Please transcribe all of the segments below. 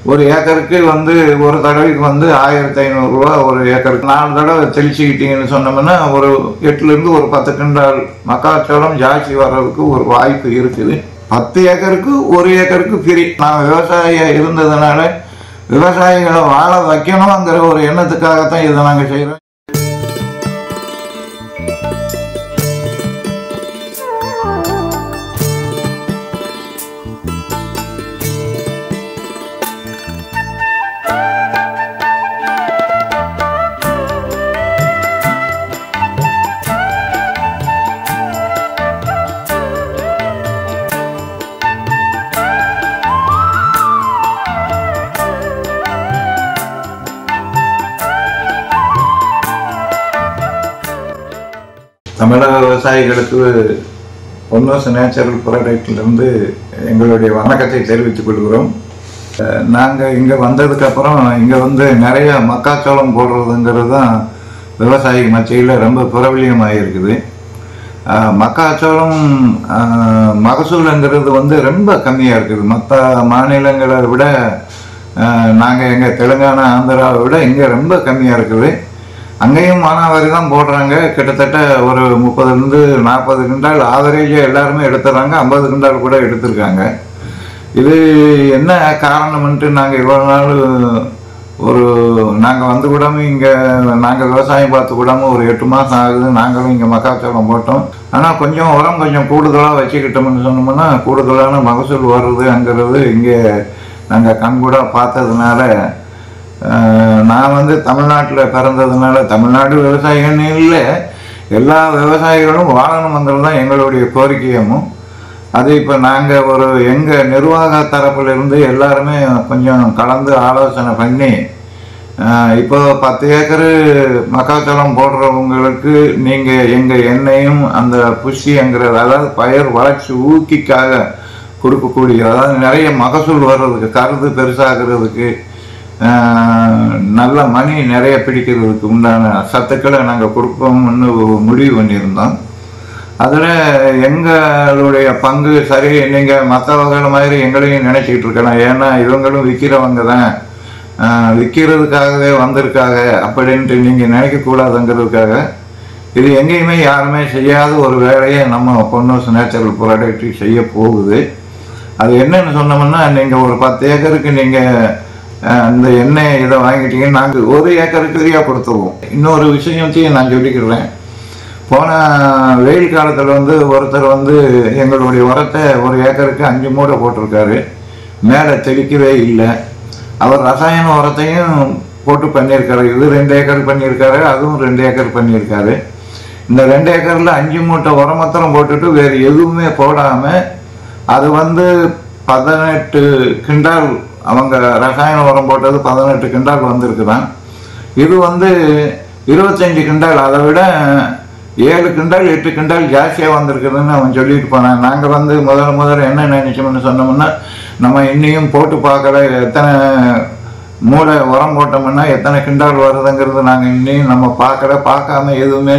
ஒரு ஏக்கருக்கு வந்து ஒரு தடவைக்கு வந்து 1500 ரூபா ஒரு ஏக்கருக்கு 4 தடவை தெளிச்சுக்கிட்டீங்கன்னு சொன்னோம்னா ஒரு 8லேருந்து ஒரு 10 கிண்டால் மக்காச்சோளம் ஜாஸ்தி வர்றதுக்கு ஒரு வாய்ப்பு இருக்குது. 10 ஏக்கருக்கு 1 ஏக்கருக்கு ஃப்ரீ. நான் விவசாயியாக இருந்ததுனால விவசாயிகளை வாழ வைக்கணுங்கிற ஒரு எண்ணத்துக்காகத்தான் இதை நாங்கள் செய்கிறோம். தமிழக விவசாயிகளுக்கு பொன்னோஸ் நேச்சுரல் ப்ராடக்ட்லேருந்து எங்களுடைய வணக்கத்தை தெரிவித்துக் கொள்கிறோம். நாங்கள் இங்கே வந்ததுக்கப்புறம் இங்கே வந்து நிறைய மக்காச்சோளம் போடுறதுங்கிறது தான் விவசாயி மத்தியில் ரொம்ப பிரபலியமாக இருக்குது. மக்காச்சோளம் மகசூலுங்கிறது வந்து ரொம்ப கம்மியாக இருக்குது. மற்ற மாநிலங்களை விட நாங்கள் எங்கள் தெலுங்கானா ஆந்திராவை விட இங்கே ரொம்ப கம்மியாக இருக்குது. அங்கேயும் மானாவாரி தான் போடுறாங்க. கிட்டத்தட்ட ஒரு 30லேருந்து 40 கிண்டால் ஆவரேஜாக எல்லாருமே எடுத்துடுறாங்க. 50 கிண்டால் கூட எடுத்திருக்காங்க. இது என்ன காரணம்ன்ட்டு நாங்கள் இவ்வளோ நாள் நாங்கள் வந்து கூடாமல் இங்கே நாங்கள் விவசாயம் பார்த்து கூடாமல் ஒரு 8 மாதம் ஆகுது. நாங்களும் இங்கே மக்காச்சோளம் போட்டோம். ஆனால் கொஞ்சம் உரம் கொஞ்சம் கூடுதலாக வச்சுக்கிட்டோம்னு சொன்னோம்னா கூடுதலான மகசூல் வருதுங்கிறது இங்கே நாங்கள் கண்கூடாக பார்த்ததுனால நான் வந்து தமிழ்நாட்டில் பிறந்ததுனால தமிழ்நாடு விவசாயிகள்னு இல்லை, எல்லா விவசாயிகளும் வாழணுங்கிறது தான் எங்களுடைய கோரிக்கையும். அது இப்போ நாங்கள் எங்கள் நிர்வாக தரப்பிலிருந்து எல்லாருமே கொஞ்சம் கலந்து ஆலோசனை பண்ணி இப்போ 10 ஏக்கரு மக்காச்சோளம் போடுறவங்களுக்கு நீங்கள் எங்கள் எண்ணெயும் அந்த புஷிங்கிறது அதாவது பயிர் வளர்ச்சி ஊக்கிக்காக கொடுக்கக்கூடிய அதாவது நிறைய மகசூல் வர்றதுக்கு கருது பெருசாகிறதுக்கு நல்ல மணி நிறைய பிடிக்கிறதுக்கு உண்டான சத்துக்களை நாங்கள் கொடுப்போம்னு முடிவு பண்ணியிருந்தோம். அதில் எங்களுடைய பங்கு சரி, நீங்கள் மற்றவர்கள் மாதிரி எங்களையும் நினச்சிக்கிட்டு இருக்கலாம். ஏன்னா இவங்களும் விற்கிறவங்க தான், விற்கிறதுக்காகவே வந்திருக்காங்க அப்படின்ட்டு நீங்கள் நினைக்கக்கூடாதுங்கிறதுக்காக இது எங்கேயுமே யாருமே செய்யாத ஒரு வேலையை நம்ம பொன்னோஸ் நேச்சுரல் ப்ராடக்ட் செய்ய போகுது. அது என்னன்னு சொன்னோம்னா நீங்கள் ஒரு 10 ஏக்கருக்கு நீங்கள் இந்த எண்ணெய் இதை வாங்கிட்டீங்கன்னா நாங்கள் 1 ஏக்கருக்கு ஃப்ரீயாக கொடுத்துருவோம். இன்னொரு விஷயத்தையும் நான் சொல்லிக்கிறேன். போன வெயில் காலத்தில் வந்து ஒருத்தர் வந்து எங்களுடைய உரத்தை 1 ஏக்கருக்கு 5 மூடை போட்டிருக்காரு. மேலே தெளிக்கவே இல்லை. அவர் ரசாயன உரத்தையும் போட்டு பண்ணியிருக்காரு. இது 2 ஏக்கர் பண்ணியிருக்காரு, அதுவும் 2 ஏக்கர் பண்ணியிருக்காரு. இந்த 2 ஏக்கரில் 5 மூட்டை உரம் மாத்திரம் போட்டுட்டு வேறு எதுவுமே போடாமல் அது வந்து 18 கிண்டால் அவங்க ரசாயன உரம் போட்டது 18 கிண்டால் வந்திருக்குதான். இது வந்து 25 கிண்டால், அதை விட 7 கிண்டால் 8 கிண்டால் ஜாஸ்தியாக வந்திருக்குதுன்னு அவன் சொல்லிட்டு போனான். நாங்கள் வந்து முதல்ல என்ன நினைச்சோம்னு சொன்னோம்னா நம்ம இன்னையும் போட்டு பார்க்கல, எத்தனை மூளை உரம் போட்டோம்னா எத்தனை கிண்டால் வருதுங்கிறது நாங்கள் இன்னையும் நம்ம பார்க்காம எதுவுமே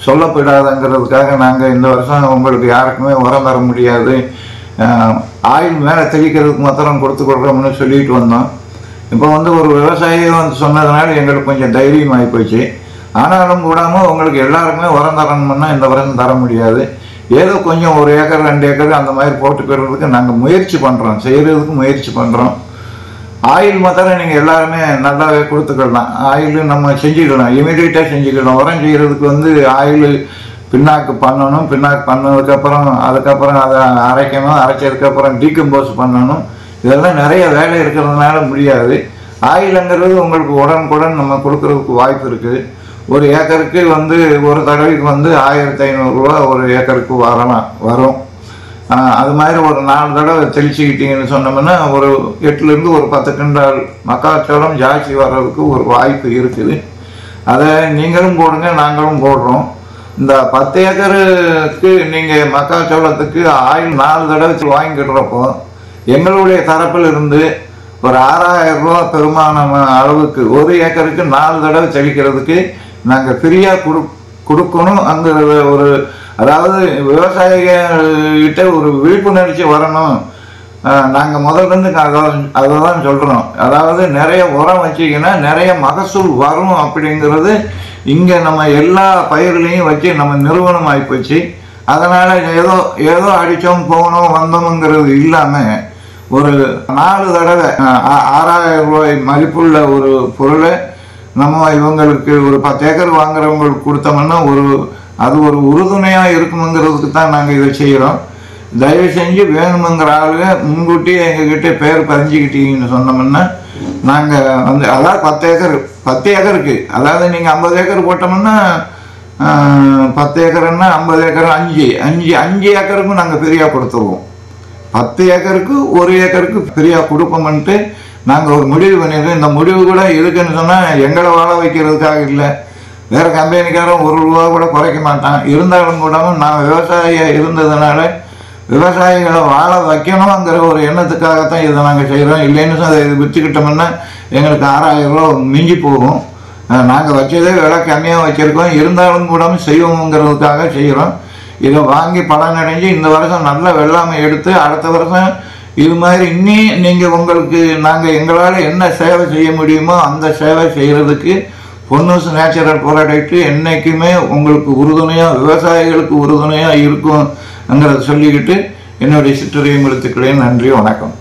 சொல்லப்படாதுங்கிறதுக்காக நாங்கள் இந்த வருஷம் உங்களுக்கு யாருக்குமே உரம் தர முடியாது, ஆயில் மேலே தெளிக்கிறதுக்கு மாத்திரம் கொடுத்துக்கொள்கிறோம்னு சொல்லிட்டு வந்தோம். இப்போ வந்து ஒரு விவசாயியை வந்து சொன்னதுனால எங்களுக்கு கொஞ்சம் தைரியமாகி போச்சு. ஆனாலும் கூடாமல் உங்களுக்கு எல்லாருக்குமே உரம் தரணும்னா இந்த வருஷம் தர முடியாது. ஏதோ கொஞ்சம் 1 ஏக்கர் 2 ஏக்கர் அந்த மாதிரி போட்டுக்கிறதுக்கு நாங்கள் முயற்சி பண்ணுறோம், செய்கிறதுக்கு முயற்சி பண்ணுறோம். ஆயில் மாத்திரம் நீங்கள் எல்லாருமே நல்லாவே கொடுத்துக்கலாம். ஆயில் நம்ம செஞ்சுக்கலாம், இமீடியட்டாக செஞ்சுக்கலாம். உரம் செய்கிறதுக்கு வந்து ஆயில் பின்னாக்கு பண்ணணும், பின்னாக்கு பண்ணதுக்கப்புறம் அதுக்கப்புறம் அதை அரைக்கணும், அரைச்சதுக்கப்புறம் டீகம்போஸ் பண்ணணும். இதெல்லாம் நிறைய வேலை இருக்கிறதுனால முடியாது. ஆயிலுங்கிறது உங்களுக்கு உடனுக்குடன் நம்ம கொடுக்கறதுக்கு வாய்ப்பு இருக்குது. 1 ஏக்கருக்கு வந்து ஒரு தடவைக்கு வந்து 1500 ரூபா ஒரு ஏக்கருக்கு வரும். அது மாதிரி ஒரு 4 தடவை தெளிச்சுக்கிட்டீங்கன்னு சொன்னோம்னா ஒரு 8லேருந்து ஒரு 10 கிண்டால் மக்காச்சோளம் ஜாஸ்தி வர்றதுக்கு ஒரு வாய்ப்பு இருக்குது. அதை நீங்களும் போடுங்க, நாங்களும் போடுறோம். இந்த 10 ஏக்கருக்கு நீங்கள் மக்காச்சோளத்துக்கு ஆயில் 4 தடவை வாங்கிக்கிடுறப்போ எங்களுடைய தரப்பில் இருந்து ஒரு 6000 ரூபா பெருமானம் அளவுக்கு 1 ஏக்கருக்கு 4 தடவை தெளிக்கிறதுக்கு நாங்கள் ஃப்ரீயாக கொடுக்கணும். அந்த அதாவது விவசாயிகிட்ட ஒரு விழிப்புணர்ச்சி வரணும். நாங்கள் முதல்லேருந்து அதை தான் சொல்கிறோம். அதாவது நிறைய உரம் வச்சிங்கன்னா நிறைய மகசூல் வரும் அப்படிங்கிறது இங்கே நம்ம எல்லா பயிர்களையும் வச்சு நம்ம நிறுவனம் ஆகிப்போச்சு. அதனால் ஏதோ ஏதோ அடித்தோம் போனோம் வந்தோம்ங்கிறது இல்லாமல் ஒரு 4 தடவை 6000 ரூபாய் மதிப்புள்ள ஒரு பொருளை நம்ம இவங்களுக்கு ஒரு 10 ஏக்கர் வாங்குறவங்களுக்கு கொடுத்தோம்னா அது ஒரு உறுதுணையாக இருக்குமுங்கிறதுக்கு தான் நாங்கள் இதை செய்கிறோம். தயவு செஞ்சு வேணுமுங்கிற ஆளுங்க முன்கூட்டியே எங்ககிட்ட பேர் பதிஞ்சுக்கிட்டீங்கன்னு சொன்னோம்னா நாங்கள் வந்து அதாவது 10 ஏக்கருக்கு அதாவது நீங்கள் 50 ஏக்கர் போட்டோம்னா 10 ஏக்கர்னா 50 ஏக்கர் 5 ஏக்கருக்கும் நாங்கள் ஃப்ரீயாக கொடுத்துருவோம். 10 ஏக்கருக்கு 1 ஏக்கருக்கு ஃப்ரீயாக கொடுப்போம்ன்ட்டு நாங்கள் ஒரு முடிவு பண்ணியிருக்கோம். இந்த முடிவு கூட எதுக்குன்னு சொன்னால் எங்களை வாழ வைக்கிறதுக்காக இல்லை, வேறு கம்பெனிக்காரன் 1 ரூபா கூட குறைக்க மாட்டான். இருந்தாலும் கூட நான் விவசாயியாக இருந்ததுனால விவசாயிகளை வாழ வைக்கணுங்கிற ஒரு எண்ணத்துக்காகத்தான் இதை நாங்கள் செய்கிறோம். இல்லைன்னு அதை விற்றுக்கிட்டோம்னா எங்களுக்கு 6000 ரூபா மிஞ்சி போகும். நாங்கள் வச்சதே விலை கம்மியாக வச்சுருக்கோம், இருந்தாலும் கூட செய்வோங்கிறதுக்காக செய்கிறோம். இதை வாங்கி பலன் அடைஞ்சு இந்த வருஷம் நல்ல வெள்ளாமை எடுத்து அடுத்த வருஷம் இது மாதிரி நீங்கள் உங்களுக்கு நாங்கள் எங்களால் என்ன சேவை செய்ய முடியுமோ அந்த சேவை செய்கிறதுக்கு பொன்னூஸ் நேச்சுரல் ப்ராடக்ட் என்றைக்குமே உங்களுக்கு உறுதுணையாக விவசாயிகளுக்கு உறுதுணையாக இருக்கும்ங்கிறத சொல்லிக்கிட்டு என்னுடைய சிற்றுரையை முடித்துக்கிறேன். நன்றி, வணக்கம்.